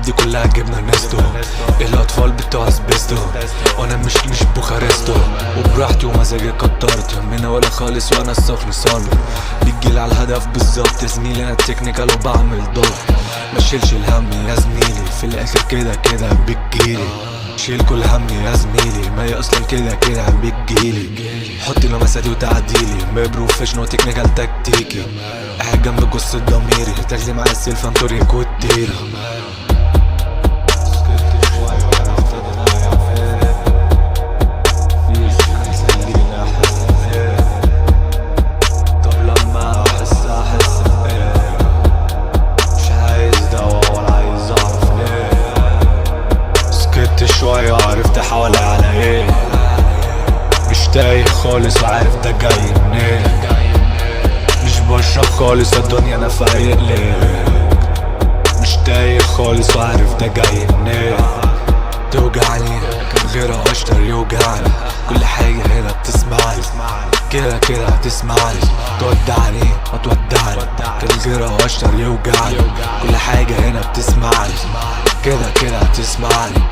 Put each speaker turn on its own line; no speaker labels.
دي كلها جبنا نستو، الاطفال بتوع اسبستو وانا مش بوخارستو، وبراحتي ومزاجي كترت همنا ولا خالص وانا السخن صامت. بتجيلي على الهدف بالظبط يا زميلي، انا التكنيكال وبعمل ضغط. مشيلش الهم يا زميلي، في الاخر كده كده بتجيلي. شيل كل همي يا زميلي، ما هي اصلا كده كده بتجيلي. حط لمساتي وتعديلي، بروفيشنال تكنيكال تكتيكي. قاعد جنب قصة ضميري، تاخدي معايا السيلف انطوريك والتيري. شوية عرفت حوالي على ايه، مش تايه خالص وعارف ده جاي منين. مش بشرب خالص الدنيا انا فايق ليه، مش تايه خالص وعارف ده جاي منين. توجعني كان غيرها اشطر يوجعني، كل حاجة هنا بتسمعني كده كده هتسمعني. تودعني ما تودعني، كان غيرها اشطر يوجعني، كل حاجة هنا بتسمعني كده كده هتسمعني.